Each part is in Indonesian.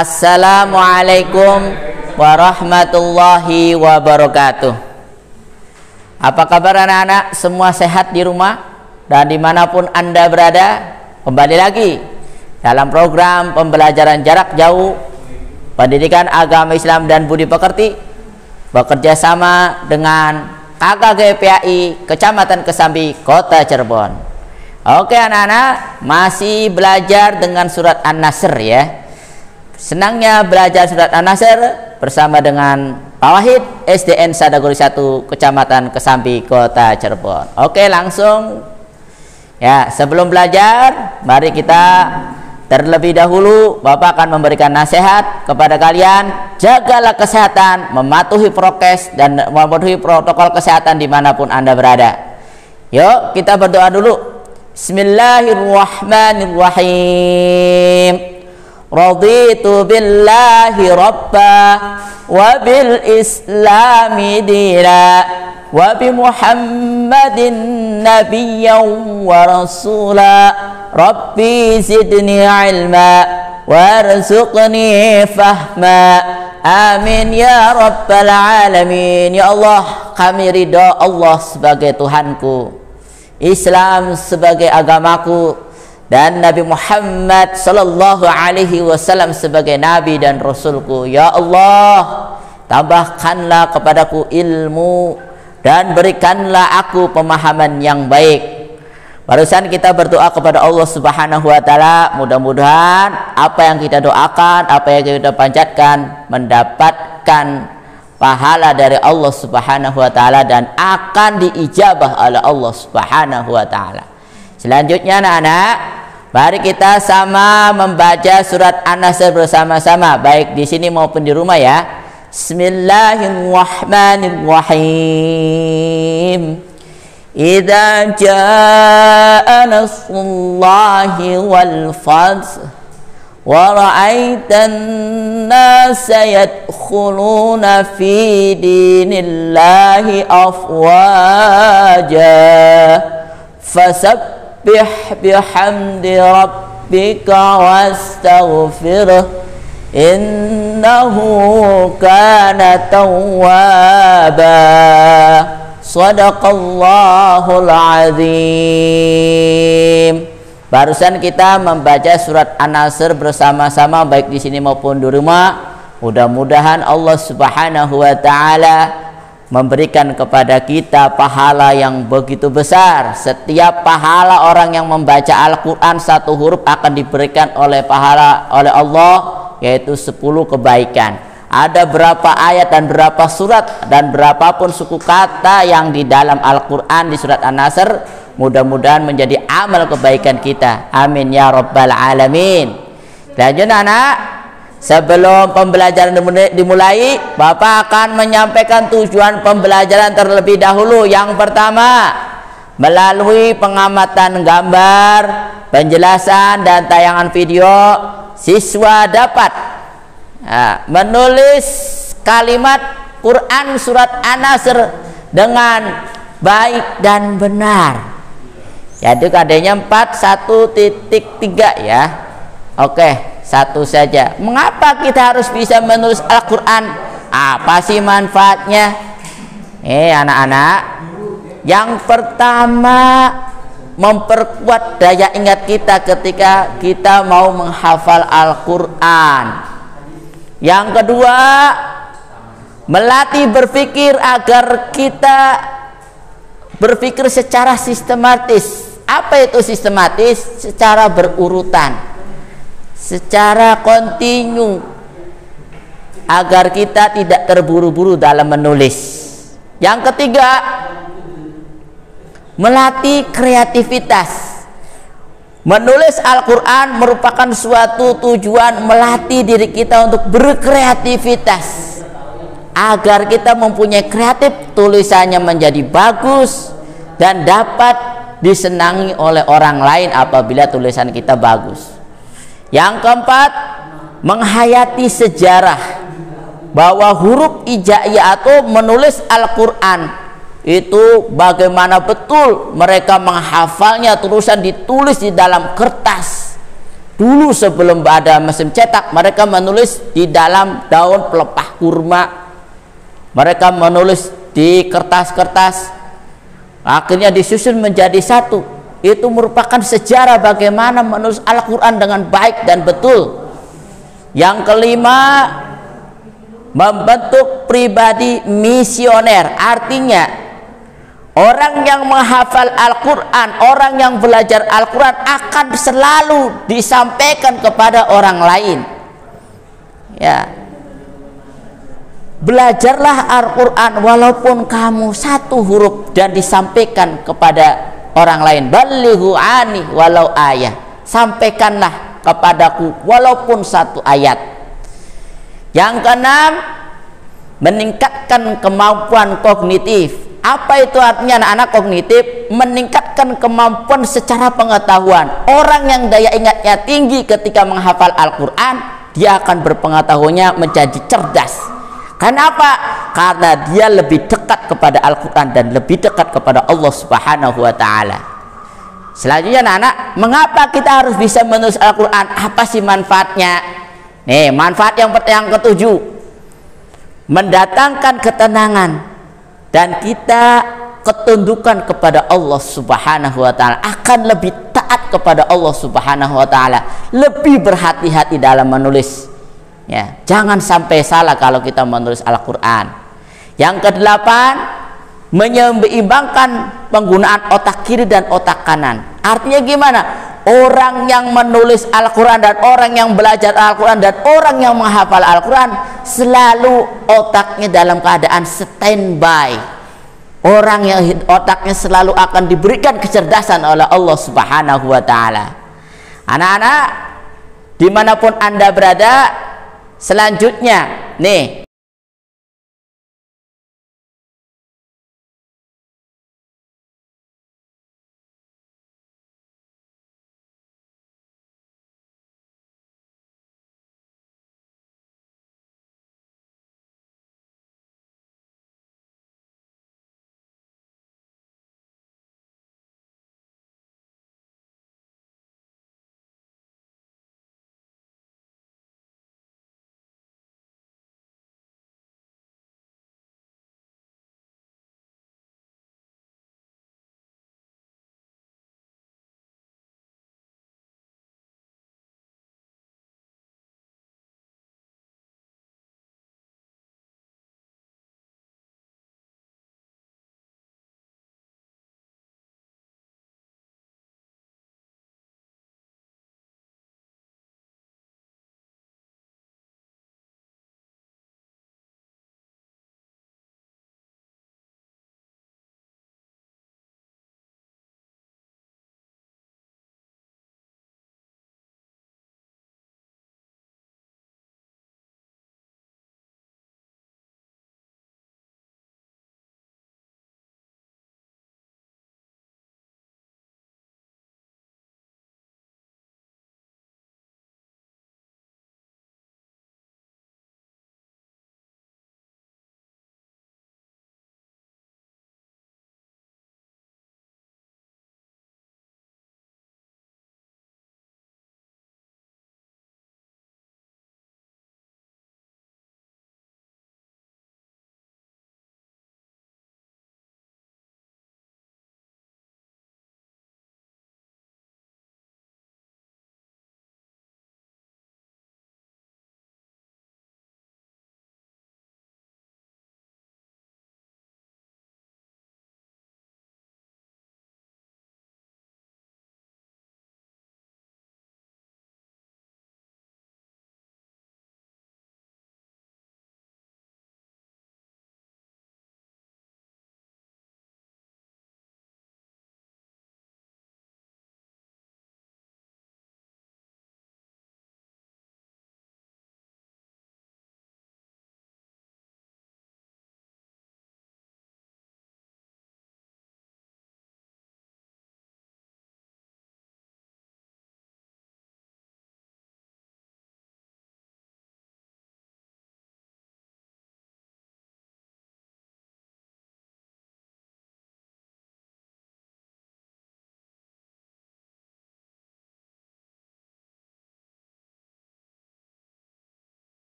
Assalamualaikum warahmatullahi wabarakatuh. Apa kabar anak-anak? Semua sehat di rumah dan dimanapun Anda berada? Kembali lagi dalam program pembelajaran jarak jauh Pendidikan Agama Islam dan Budi Pekerti, bekerja sama dengan KKGPAI Kecamatan Kesambi, Kota Cirebon. Oke anak-anak, masih belajar dengan surat An-Nasr ya. Senangnya belajar surat An-Nasr bersama dengan Pak Wahid SDN Sadaguri 1 Kecamatan Kesambi, Kota Cirebon. Oke, langsung ya, sebelum belajar mari kita terlebih dahulu Bapak akan memberikan nasihat kepada kalian. Jagalah kesehatan, mematuhi prokes dan mematuhi protokol kesehatan dimanapun Anda berada. Yuk kita berdoa dulu. Bismillahirrahmanirrahim. Raditu billahi rabba wa bil islami dina wa bi muhammadin nabiyyan wa rasula. Rabbi zidni ilma warzuqni fahma. Amin ya rabbal alamin. Ya Allah, kami ridha Allah sebagai Tuhanku, Islam sebagai agamaku, dan Nabi Muhammad sallallahu alaihi wasallam sebagai nabi dan rasulku. Ya Allah, tambahkanlah kepadaku ilmu dan berikanlah aku pemahaman yang baik. Barusan kita berdoa kepada Allah Subhanahu wa taala, mudah-mudahan apa yang kita doakan, apa yang kita panjatkan mendapatkan pahala dari Allah Subhanahu wa taala dan akan diijabah oleh Allah Subhanahu wa taala. Selanjutnya anak-anak, mari kita sama membaca surat An-Nasr bersama-sama, baik di sini maupun di rumah ya. Bismillahirrahmanirrahim. Idza jaa nasrullahi wal fath wa ra'aitan nasa yadkhuluna fi dinillahi afwaja fasabbih bihamdi rabbika wastaghfirhu innahu kana tawwaba. Shadaqallahul azim. Barusan kita membaca surat An-Nasr bersama-sama baik di sini maupun di rumah. Mudah-mudahan Allah Subhanahu wa taala memberikan kepada kita pahala yang begitu besar. Setiap pahala orang yang membaca Al-Qur'an satu huruf akan diberikan oleh pahala oleh Allah, yaitu 10 kebaikan. Ada berapa ayat dan berapa surat dan berapapun suku kata yang di dalam Al-Quran di surat An-Nasr, mudah-mudahan menjadi amal kebaikan kita. Amin ya rabbal alamin. Lanjut anak, sebelum pembelajaran dimulai, Bapak akan menyampaikan tujuan pembelajaran terlebih dahulu. Yang pertama, melalui pengamatan gambar, penjelasan dan tayangan video, siswa dapat menulis kalimat Quran surat An-Nasr dengan baik dan benar. Jadi KD-nya 41.3 ya. Oke, satu saja. Mengapa kita harus bisa menulis Al-Quran? Apa sih manfaatnya? Anak-anak, yang pertama, memperkuat daya ingat kita ketika kita mau menghafal Al-Quran. Yang kedua, melatih berpikir agar kita berpikir secara sistematis. Apa itu sistematis? Secara berurutan, secara kontinu, agar kita tidak terburu-buru dalam menulis. Yang ketiga, melatih kreativitas. Menulis Al-Quran merupakan suatu tujuan melatih diri kita untuk berkreativitas, agar kita mempunyai kreatif, tulisannya menjadi bagus dan dapat disenangi oleh orang lain apabila tulisan kita bagus. Yang keempat, menghayati sejarah bahwa huruf hijaiyah atau menulis Al-Quran itu bagaimana betul mereka menghafalnya, tulisan ditulis di dalam kertas Dulu sebelum ada mesin cetak, mereka menulis di dalam daun pelepah kurma, mereka menulis di kertas-kertas, akhirnya disusun menjadi satu. Itu merupakan sejarah bagaimana menulis Al-Quran dengan baik dan betul. Yang kelima, membentuk pribadi misioner. Artinya orang yang menghafal Al-Quran, orang yang belajar Al-Quran akan selalu disampaikan kepada orang lain. Ya, belajarlah Al-Quran walaupun kamu satu huruf dan disampaikan kepada orang lain. Balighu ani walau ayat, sampaikanlah kepadaku walaupun satu ayat. Yang keenam, meningkatkan kemampuan kognitif. Apa itu artinya anak-anak kognitif? Meningkatkan kemampuan secara pengetahuan. Orang yang daya ingatnya tinggi ketika menghafal Al-Quran, dia akan berpengetahuannya menjadi cerdas. Kenapa? Karena dia lebih dekat kepada Al-Quran dan lebih dekat kepada Allah Subhanahu wa Ta'ala. Selanjutnya anak-anak, mengapa kita harus bisa menulis Al-Quran? Apa sih manfaatnya? Nih, manfaat yang ketujuh, mendatangkan ketenangan dan kita ketundukan kepada Allah Subhanahu wa Ta'ala, akan lebih taat kepada Allah Subhanahu wa Ta'ala, lebih berhati-hati dalam menulis. Ya, jangan sampai salah kalau kita menulis Al-Quran. Yang kedelapan, menyeimbangkan penggunaan otak kiri dan otak kanan. Artinya gimana? Orang yang menulis Al-Quran dan orang yang belajar Al-Quran dan orang yang menghafal Al-Quran selalu otaknya dalam keadaan standby. Orang yang otaknya selalu akan diberikan kecerdasan oleh Allah Subhanahu wa Ta'ala. Anak-anak, dimanapun Anda berada, selanjutnya nih,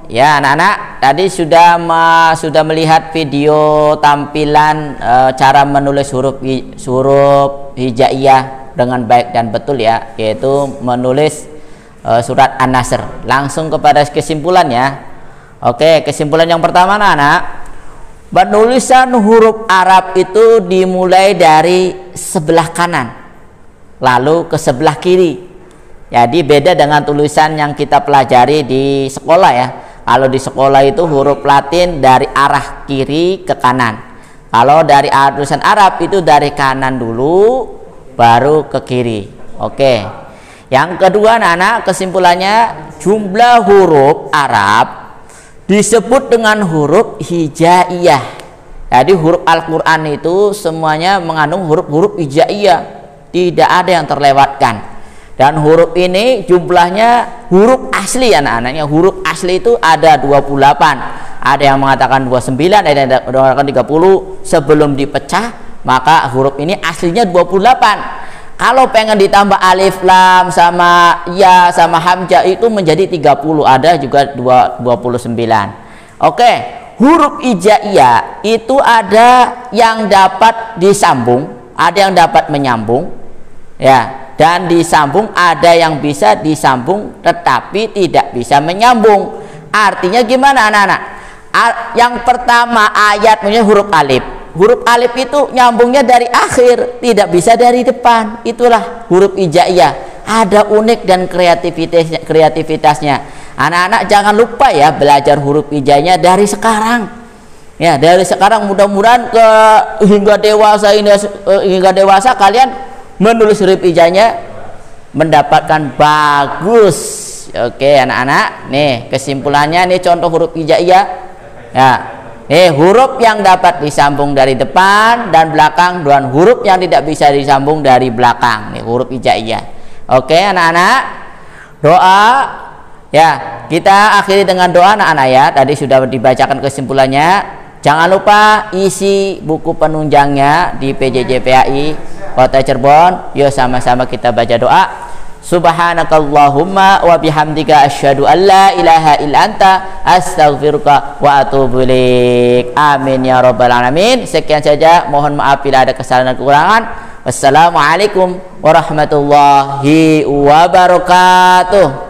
Ya anak-anak, tadi sudah melihat video tampilan cara menulis huruf hijaiyah dengan baik dan betul ya, yaitu menulis surat An-Nasr. Langsung kepada kesimpulannya. Oke, kesimpulan yang pertama anak-anak, penulisan huruf Arab itu dimulai dari sebelah kanan lalu ke sebelah kiri. Jadi beda dengan tulisan yang kita pelajari di sekolah ya. Kalau di sekolah itu huruf Latin dari arah kiri ke kanan. Kalau dari tulisan Arab itu dari kanan dulu baru ke kiri. Oke. Yang kedua anak-anak, kesimpulannya jumlah huruf Arab disebut dengan huruf hijaiyah. Jadi huruf Al-Qur'an itu semuanya mengandung huruf-huruf hijaiyah. Tidak ada yang terlewatkan. Dan huruf ini jumlahnya huruf asli anak-anaknya. Huruf asli itu ada 28. Ada yang mengatakan 29, ada yang mengatakan 30. Sebelum dipecah, maka huruf ini aslinya 28. Kalau pengen ditambah alif lam sama ya sama hamzah itu menjadi 30. Ada juga 29. Oke, huruf hijaiyah itu ada yang dapat disambung, ada yang dapat menyambung. Ya. Dan disambung, ada yang bisa disambung tetapi tidak bisa menyambung. Artinya gimana anak-anak? Yang pertama ayat punya huruf alif. Huruf alif itu nyambungnya dari akhir, tidak bisa dari depan. Itulah huruf hijaiyah. Ada unik dan kreativitasnya. Anak-anak jangan lupa ya belajar huruf hijaiyahnya dari sekarang. Ya, dari sekarang mudah-mudahan hingga dewasa kalian menulis huruf hijaiyahnya mendapatkan bagus. Oke anak-anak, nih kesimpulannya, nih contoh huruf hijaiyah ya. Nih huruf yang dapat disambung dari depan dan belakang, dan huruf yang tidak bisa disambung dari belakang. Nih huruf hijaiyah. Oke anak-anak, doa ya, kita akhiri dengan doa anak-anak ya. Tadi sudah dibacakan kesimpulannya. Jangan lupa isi buku penunjangnya di PJJ PAI Kota Cirebon. Yuk sama-sama kita baca doa. Subhanakallahumma wa bihamdika asyhadu an la ilaha illa anta astaghfiruka wa atubu ilaik. Amin ya rabbal alamin. Sekian saja, mohon maaf bila ada kesalahan dan kekurangan. Wassalamualaikum warahmatullahi wabarakatuh.